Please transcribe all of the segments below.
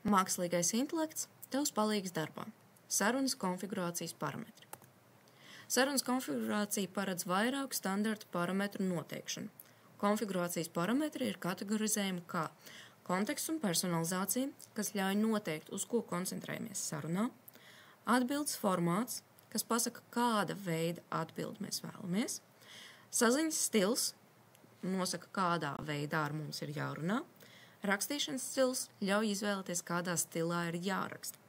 Mākslīgais intelekts tevs palīgs darbā. Sarunas konfigurācijas parametri. Sarunas konfigurācija paredz vairāku standartu parametru noteikšanu. Konfigurācijas parametri ir kategorizējami kā konteksts un personalizācija, kas ļauj noteikt, uz ko koncentrējamies sarunā, atbildes formāts, kas pasaka, kāda veida atbildi mēs vēlamies, saziņas stils, nosaka, kādā veidā ar mums ir jārunā, rakstīšanas stils ļauj izvēlēties, kādā stilā ir jāraksta.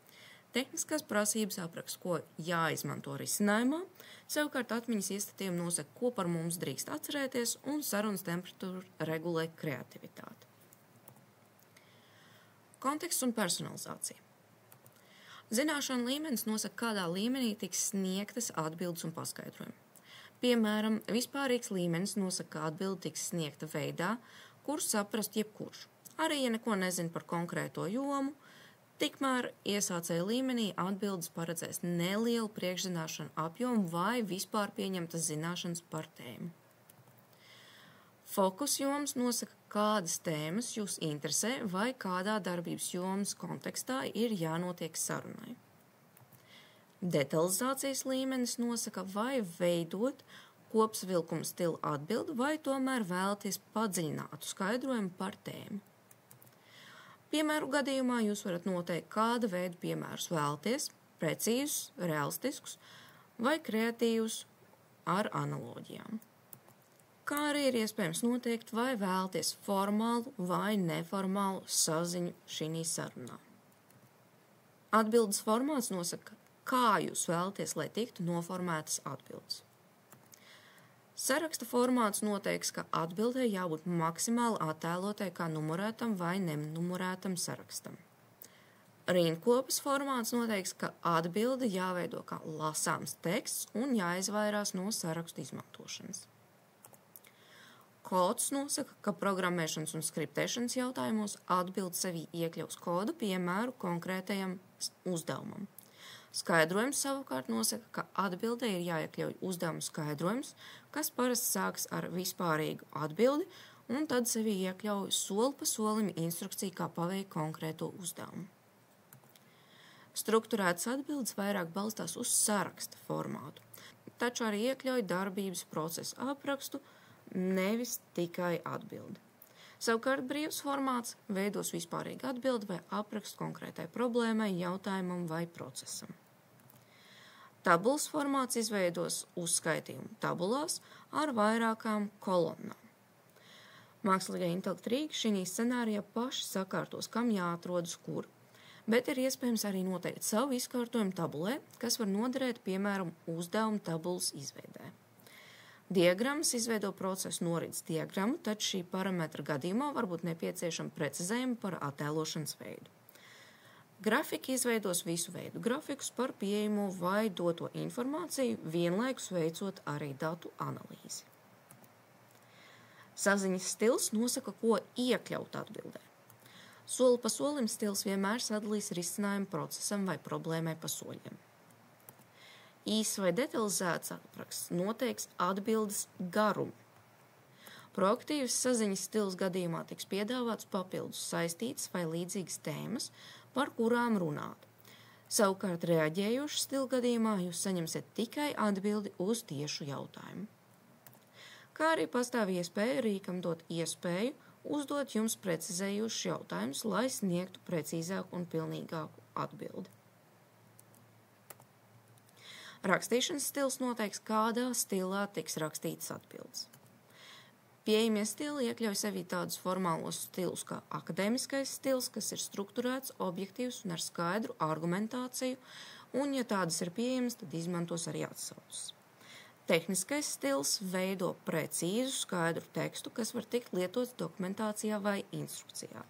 Tehniskās prasības apraksta, ko jāizmanto risinājumā, savukārt atmiņas iestatījumi nosaka, ko par mums drīkst atcerēties, un sarunas temperatūra regulē kreativitāti. Konteksts un personalizācija. Zināšanu līmenis nosaka, kādā līmenī tiks sniegtas atbildes un paskaidrojumi. Piemēram, vispārīgs līmenis nosaka, ka atbilde tiks sniegta veidā, kuru saprast jebkurš. Arī, ja neko nezina par konkrēto jomu, tikmēr iesācēja līmenī atbildes paredzēs nelielu priekšzināšanu apjomu vai vispār pieņemtas zināšanas par tēmu. Fokus jomas nosaka, kādas tēmas jūs interesē vai kādā darbības jomas kontekstā ir jānotiek sarunai. Detalizācijas līmenis nosaka, vai veidot kopsavilkuma stila atbildi vai tomēr vēlaties padziļinātu skaidrojumu par tēmu. Piemēru gadījumā jūs varat noteikt, kāda veida piemērus vēlaties, precīzus, realistiskus vai kreatīvus ar analoģijām. Kā arī ir iespējams noteikt, vai vēlaties formālu vai neformālu saziņu šī sarunā. Atbildes formāts nosaka, kā jūs vēlaties, lai tiktu noformētas atbildes. Saraksta formāts noteiks, ka atbildē jābūt maksimāli attēlotai kā numurētam vai nenumurētam sarakstam. Rindkopas formāts noteiks, ka atbilde jāveido kā lasāms teksts un jāizvairās no sarakstu izmantošanas. Kods nosaka, ka programmēšanas un skriptēšanas jautājumos atbilde sevī iekļaus kodu piemēru konkrētajam uzdevumam. Skaidrojums savukārt nosaka, ka atbildē ir jāiekļauj uzdevumu skaidrojums, kas parasti sāks ar vispārīgu atbildi, un tad sevī iekļauj soli pa solim instrukciju, kā paveikt konkrēto uzdevumu. Strukturētas atbildes vairāk balstās uz saraksta formātu, taču arī iekļauj darbības procesu aprakstu, nevis tikai atbildi. Savukārt brīvs formāts veidos vispārīgu atbildi vai aprakstu konkrētai problēmai, jautājumam vai procesam. Tabulas formāts izveidos uzskaitījumu tabulās ar vairākām kolonnām. Mākslīgā intelekta rīki šī scenārijā paši sakārtos, kam jāatrodas kur, bet ir iespējams arī noteikt savu izkārtojumu tabulē, kas var noderēt, piemēram, uzdevumu tabulas izveidē. Diagrammas izveido procesu norites diagrammu, taču šī parametra gadījumā var būt nepieciešama precizējuma par attēlošanas veidu. Grafiki izveidos visu veidu grafikus par pieejamo vai doto informāciju, vienlaikus veicot arī datu analīzi. Saziņas stils nosaka, ko iekļaut atbildē. Soli pa solim stils vienmēr sadalīs risinājumu procesam vai problēmai pa soļiem. Īss vai detalizēts apraksts noteiks atbildes garumu. Proaktīvas saziņas stils gadījumā tiks piedāvāts papildus saistītas vai līdzīgas tēmas, par kurām runāt. Savukārt reaģējošas stila gadījumā jūs saņemsiet tikai atbildi uz tiešu jautājumu. Kā arī pastāv iespēja rīkam dot iespēju uzdot jums precizējošus jautājumus, lai sniegtu precīzāku un pilnīgāku atbildi. Rakstīšanas stils noteiks, kādā stilā tiks rakstītas atbildes. Pieejamie stili iekļauj sevī tādus formālos stilus kā akadēmiskais stils, kas ir strukturēts, objektīvs un ar skaidru argumentāciju, un, ja tādas ir pieejamas, tad izmantos arī atsauces. Tehniskais stils veido precīzu, skaidru tekstu, kas var tikt lietots dokumentācijā vai instrukcijā.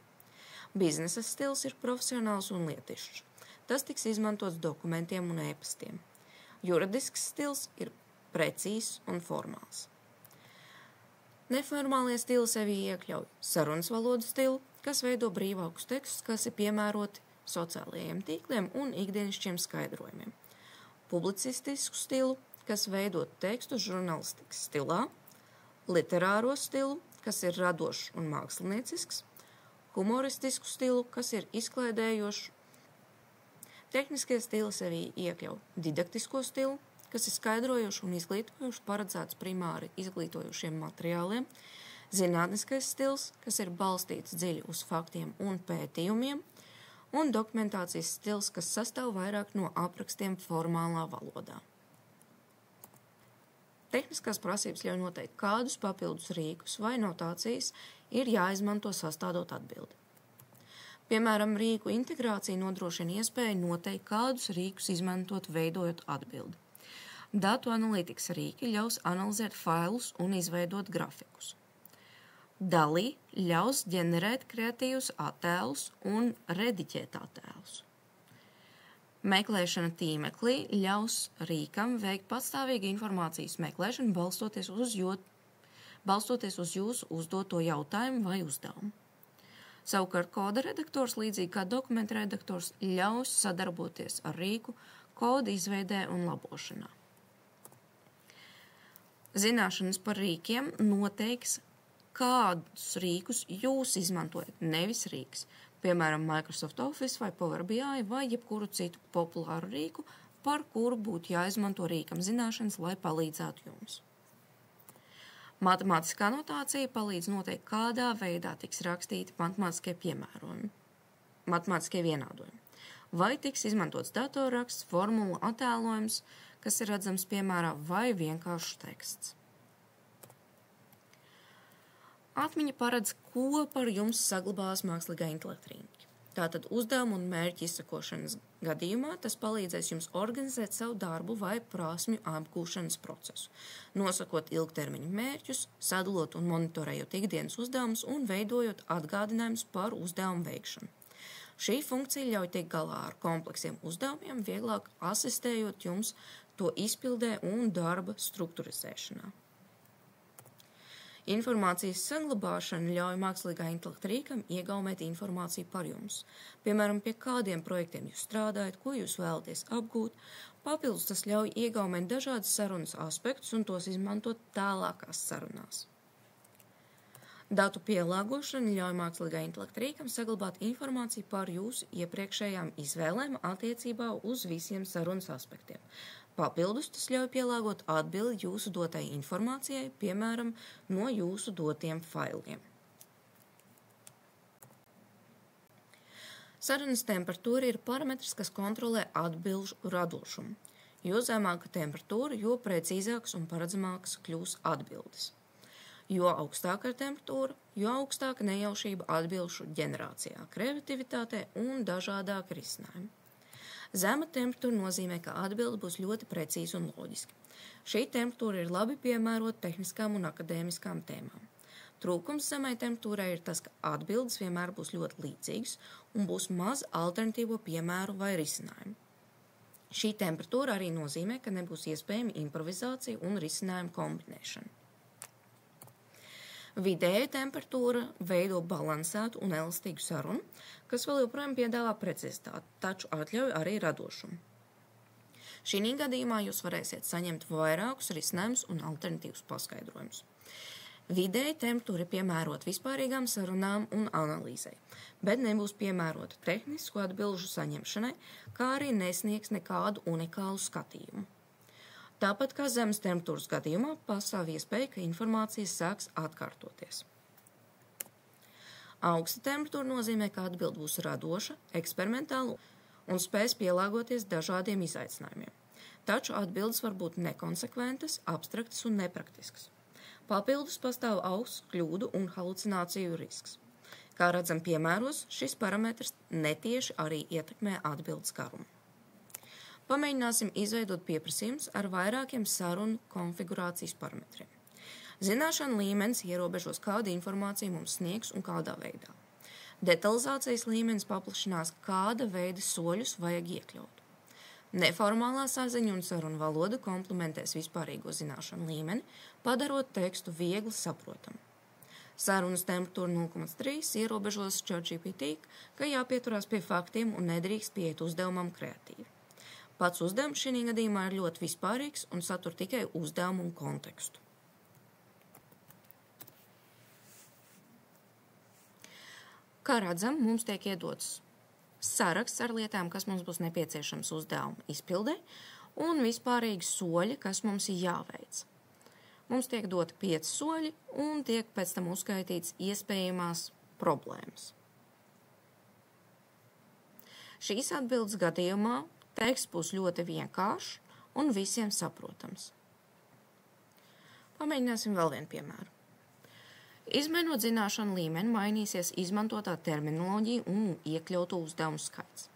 Biznesa stils ir profesionāls un lietišķs. Tas tiks izmantots dokumentiem un ēpastiem. Juridisks stils ir precīzs un formāls. Neformālie stili sevī iekļauj sarunas valodu stilu, kas veido brīvākus tekstus, kas ir piemēroti sociālajiem tīkliem un ikdienišķiem skaidrojumiem. Publicistisku stilu, kas veido tekstu žurnālistikas stilā, literāro stilu, kas ir radošs un māksliniecisks, humoristisku stilu, kas ir izklaidējošs. Tehniskie stili sevī iekļauj didaktisko stilu, kas ir skaidrojošs un izglītojošs, paredzēts primāri izglītojošiem materiāliem, zinātniskais stils, kas ir balstīts dziļi uz faktiem un pētījumiem, un dokumentācijas stils, kas sastāv vairāk no aprakstiem formālā valodā. Tehniskās prasības ļauj noteikt, kādus papildus rīkus vai notācijas ir jāizmanto sastādot atbildi. Piemēram, rīku integrācija nodrošina iespēju noteikt, kādus rīkus izmantot, veidojot atbildi. Datu analītikas rīki ļaus analizēt failus un izveidot grafikus. DALL-E ļaus ģenerēt kreatīvus attēlus un rediģēt attēlus. Meklēšana tīmeklī ļaus rīkam veikt patstāvīgu informācijas meklēšanu, balstoties uz jūsu uzdoto jautājumu vai uzdevumu. Savukārt koda redaktors, līdzīgi kā dokumenta redaktors, ļaus sadarboties ar rīku koda izveidē un labošanā. Zināšanas par rīkiem noteiks, kādus rīkus jūs izmantojat, nevis rīks, piemēram, Microsoft Office vai Power BI vai jebkuru citu populāru rīku, par kuru būtu jāizmanto rīkam zināšanas, lai palīdzētu jums. Matemātiskā notācija palīdz noteikt, kādā veidā tiks rakstīti matemātiskie piemērojumi, matemātiskie vienādojumi. Vai tiks izmantots datorraksts, formula, attēlojums, kas ir redzams piemērā, vai vienkāršs teksts. Atmiņa paredz, ko par jums saglabās mākslīgā intelekta rīki. Tātad uzdevumu un mērķu izsakošanas gadījumā tas palīdzēs jums organizēt savu darbu vai prasmju apgūšanas procesu, nosakot ilgtermiņa mērķus, sadalot un monitorējot ikdienas uzdevumus un veidojot atgādinājumus par uzdevumu veikšanu. Šī funkcija ļauj tikt galā ar kompleksiem uzdevumiem, vieglāk asistējot jums to izpildē un darba strukturizēšanā. Informācijas saglabāšana ļauj mākslīgā intelekta rīkam iegaumēt informāciju par jums. Piemēram, pie kādiem projektiem jūs strādājat, ko jūs vēlaties apgūt. Papildus tas ļauj iegaumēt dažādas sarunas aspektus un tos izmantot tālākās sarunās. Datu pielāgošana ļauj mākslīgā intelekta rīkam saglabāt informāciju par jūsu iepriekšējām izvēlēm attiecībā uz visiem sarunas aspektiem. Papildus tas ļauj pielāgot atbildi jūsu dotai informācijai, piemēram, no jūsu dotiem failiem. Sarunas temperatūra ir parametrs, kas kontrolē atbilžu radošumu. Jo zemāka temperatūra, jo precīzākas un paredzamākas kļūs atbildes. Jo augstāka ir temperatūra, jo augstāka nejaušība atbilžu ģenerācijā, kreativitātē un dažādāka risinājuma. Zema temperatūra nozīmē, ka atbilde būs ļoti precīza un loģiska. Šī temperatūra ir labi piemērota tehniskām un akadēmiskām tēmām. Trūkums zemai temperatūrai ir tas, ka atbildes vienmēr būs ļoti līdzīgas un būs maz alternatīvo piemēru vai risinājumu. Šī temperatūra arī nozīmē, ka nebūs iespējama improvizācija un risinājumu kombinēšana. Vidēja temperatūra veido balansētu un elastīgu sarunu, kas vēl joprojām piedāvā precizitāti, taču atļauj arī radošumu. Šī gadījumā jūs varēsiet saņemt vairākus risinājumus un alternatīvus paskaidrojumus. Vidēja temperatūra ir piemērota vispārīgām sarunām un analīzei, bet nebūs piemērota tehnisku atbilžu saņemšanai, kā arī nesniegs nekādu unikālu skatījumu. Tāpat kā zemes temperatūras gadījumā pastāv iespēja, ka informācija sāks atkārtoties. Augsta temperatūra nozīmē, ka atbilde būs radoša, eksperimentāla un spēs pielāgoties dažādiem izaicinājumiem. Taču atbildes var būt nekonsekventas, abstraktas un nepraktiskas. Papildus pastāv augsts kļūdu un halucināciju risks. Kā redzam piemēros, šis parametrs netieši arī ietekmē atbildes garumu. Pamēģināsim izveidot pieprasījumus ar vairākiem sarunu konfigurācijas parametriem. Zināšana līmenis ierobežos, kādu informāciju mums sniegs un kādā veidā. Detalizācijas līmenis paplašinās, kāda veida soļus vajag iekļaut. Neformālā saziņa un sarunu valoda komplementēs vispārīgo zināšanu līmeni, padarot tekstu viegli saprotamu. Sarunas temperatūra 0,3 ierobežos ChatGPT, ka jāpieturās pie faktiem un nedrīkst pieiet uzdevumam kreatīvi. Pats uzdevums šī gadījumā ir ļoti vispārīgs un satur tikai uzdevumu un kontekstu. Kā redzam, mums tiek iedots saraksts ar lietām, kas mums būs nepieciešams uzdevuma izpildē, un vispārīgi soļi, kas mums ir jāveic. Mums tiek doti 5 soļi, un tiek pēc tam uzskaitīts iespējamās problēmas. Šīs atbildes gadījumā teksts būs ļoti vienkāršs un visiem saprotams. Pamēģināsim vēl vienu piemēru. Izmainot zināšanu līmeni, mainīsies izmantotā terminoloģija un iekļauto uzdevumu skaits.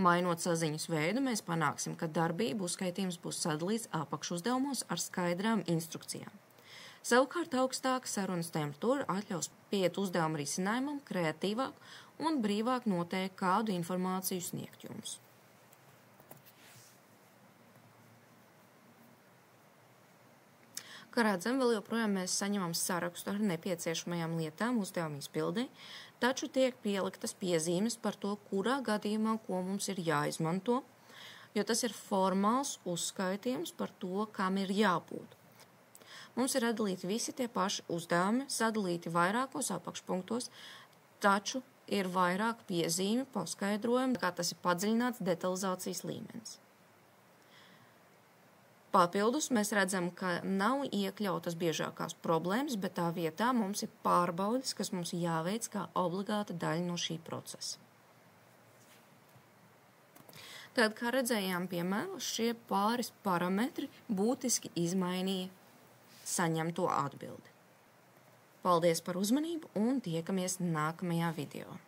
Mainot saziņas veidu, mēs panāksim, ka darbību uzskaitījums būs sadalīts apakšuzdevumos ar skaidrām instrukcijām. Savukārt augstāka sarunas temperatūra atļaus pieiet uzdevumu risinājumam kreatīvāk un brīvāk noteikt, kādu informāciju sniegt jums. Kā redzam, vēl joprojām mēs saņemam sarakstu ar nepieciešamajām lietām uzdevumu izpildē, taču tiek pieliktas piezīmes par to, kurā gadījumā ko mums ir jāizmanto, jo tas ir formāls uzskaitījums par to, kam ir jābūt. Mums ir atdalīti visi tie paši uzdevumi, sadalīti vairākos apakšpunktos, taču ir vairāk piezīmi, paskaidrojumi, kā tas ir padziļināts detalizācijas līmenis. Papildus mēs redzam, ka nav iekļautas biežākās problēmas, bet tā vietā mums ir pārbaudes, kas mums jāveic kā obligāta daļa no šī procesa. Tad, kā redzējām piemēros, šie pāris parametri būtiski izmainīja saņemto atbildi. Paldies par uzmanību un tiekamies nākamajā video.